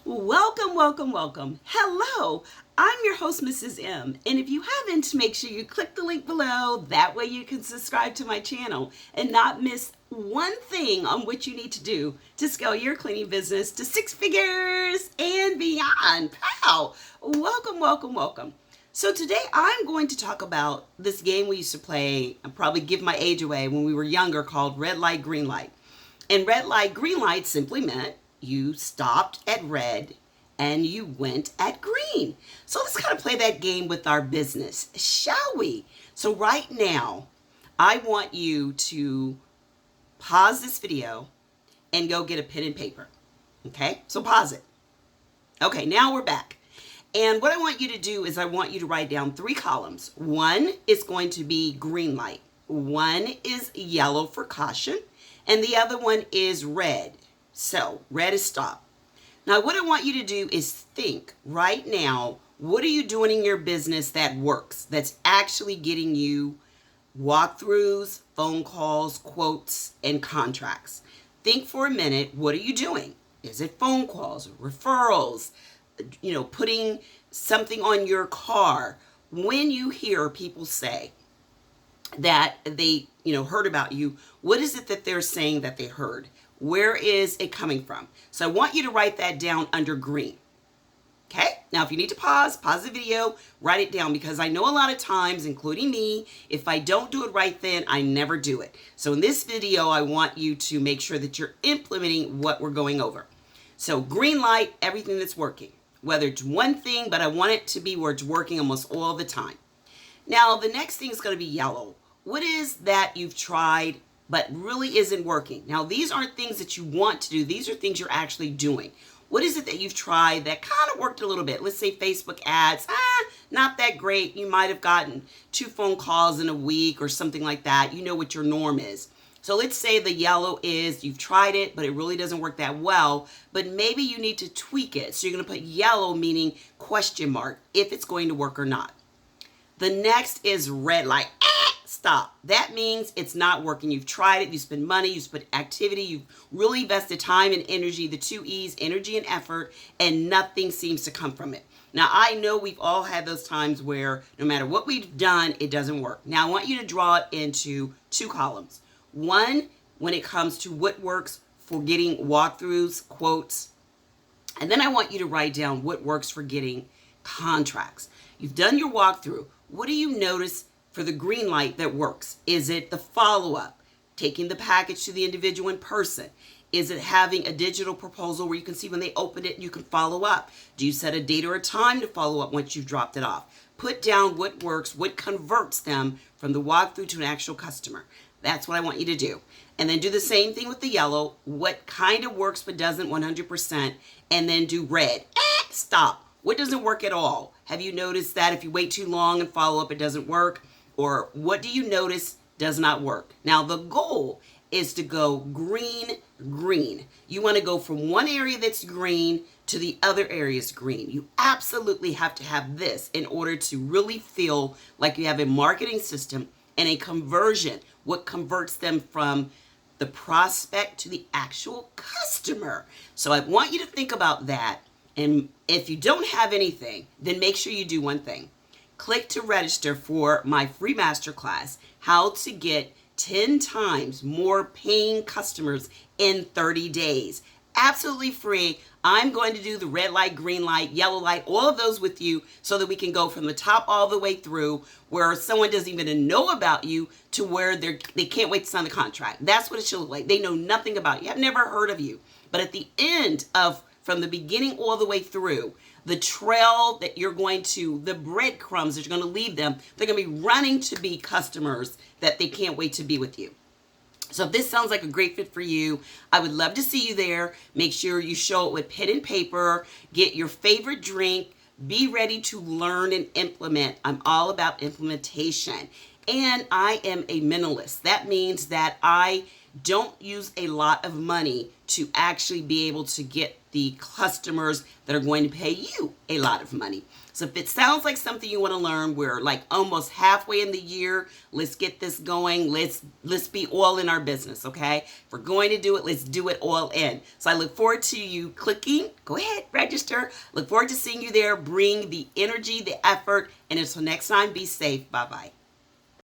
Welcome, welcome, welcome. Hello, I'm your host, Mrs. M. And if you haven't, make sure you click the link below. That way you can subscribe to my channel and not miss one thing on what you need to do to scale your cleaning business to 6 figures and beyond. Pow! Welcome, welcome, welcome. So today I'm going to talk about this game we used to play, and probably give my age away, when we were younger, called red light, green light. And red light, green light simply meant you stopped at red and you went at green. So let's kind of play that game with our business, shall we? So right now, I want you to pause this video and go get a pen and paper. Okay, so pause it. Okay, now we're back. And what I want you to do is I want you to write down 3 columns. One is going to be green light. One is yellow for caution. And the other one is red. So red is stop. Now what I want you to do is think right now, what are you doing in your business that works, that's actually getting you walkthroughs, phone calls, quotes, and contracts? Think for a minute, what are you doing? Is it phone calls, referrals, putting something on your car? When you hear people say that they, heard about you, what is it that they're saying that they heard? Where is it coming from? So I want you to write that down under green. Okay? Now, if you need to pause the video, write it down, because I know a lot of times, including me, if I don't do it right then, I never do it. So in this video, I want you to make sure that you're implementing what we're going over. So green light, everything that's working, whether it's one thing, but I want it to be where it's working almost all the time. Now, the next thing is going to be yellow. What is that you've tried but really isn't working? Now, these aren't things that you want to do. These are things you're actually doing. What is it that you've tried that kind of worked a little bit? Let's say Facebook ads, not that great. You might have gotten 2 phone calls in a week or something like that. You know what your norm is. So let's say the yellow is you've tried it, but it really doesn't work that well, but maybe you need to tweak it. So you're going to put yellow, meaning question mark, if it's going to work or not. The next is red light. Stop. That means it's not working. You've tried it. You spend money. You spend activity. You've really invested time and energy, the 2 E's, energy and effort, and nothing seems to come from it. Now, I know we've all had those times where no matter what we've done, it doesn't work. Now, I want you to draw it into 2 columns. One, when it comes to what works for getting walkthroughs, quotes, and then I want you to write down what works for getting contracts. You've done your walkthrough. What do you notice for the green light that works? Is it the follow-up, taking the package to the individual in person? Is it having a digital proposal where you can see when they open it and you can follow up? Do you set a date or a time to follow up once you've dropped it off? Put down what works, what converts them from the walkthrough to an actual customer. That's what I want you to do. And then do the same thing with the yellow, what kind of works but doesn't 100%, and then do red. Stop. What doesn't work at all? Have you noticed that if you wait too long and follow up, it doesn't work? Or what do you notice does not work? Now, the goal is to go green, green. You want to go from one area that's green to the other area's green. You absolutely have to have this in order to really feel like you have a marketing system and a conversion. What converts them from the prospect to the actual customer? So I want you to think about that. And if you don't have anything, then make sure you do one thing. Click to register for my free masterclass, how to get 10 times more paying customers in 30 days. Absolutely free. I'm going to do the red light, green light, yellow light, all of those with you so that we can go from the top all the way through where someone doesn't even know about you to where they can't wait to sign the contract. That's what it should look like. They know nothing about you. I've never heard of you. But at the end of, from the beginning all the way through, the trail that you're going to, the breadcrumbs that you're going to leave them, they're going to be running to be customers that they can't wait to be with you. So if this sounds like a great fit for you, I would love to see you there. Make sure you show it with pen and paper, get your favorite drink, be ready to learn and implement. I'm all about implementation. and I am a minimalist. That means that I don't use a lot of money to actually be able to get the customers that are going to pay you a lot of money. So if it sounds like something you want to learn, we're like almost halfway in the year. Let's get this going. Let's be all in our business, okay? If we're going to do it, let's do it all in. So I look forward to you clicking. Go ahead, register. Look forward to seeing you there. Bring the energy, the effort, and until next time, be safe. Bye-bye.